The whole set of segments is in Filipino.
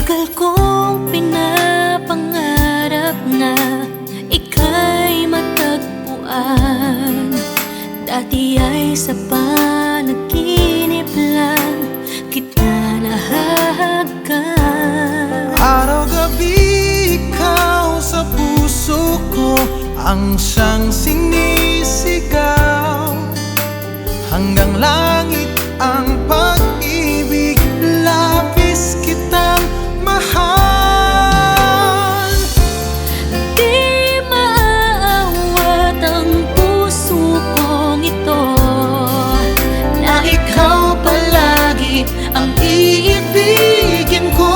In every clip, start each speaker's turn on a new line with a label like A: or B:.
A: Tagal kong pinapangarap na ika'y matagpuan. Dati ay sa panaginip lang kita nahahagkan.
B: Araw-gabi ikaw sa puso ko ang siyang sinisigaw. Hanggang langit ang pag-ibig, labis kitang mahal.
A: Di maaawat ang puso kong ito na ikaw palagi ang iibigin ko.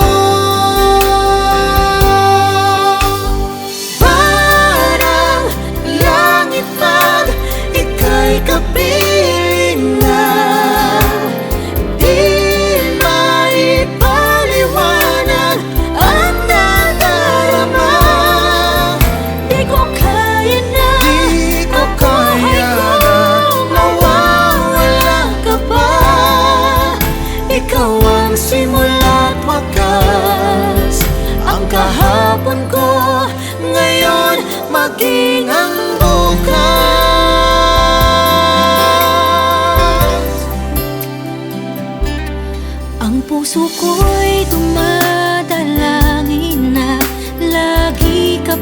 A: Parang langit pag ika'y kapiling na, di maipaliwanag ang nadarama. Di ko kaya na,
B: Di ko kaya
A: kung mawawala ka pa. Ikaw ang simula't wakas, ang kahapon ko, ngayon maging ang bukas. Ang puso ko'y dumadalangin na lagi ka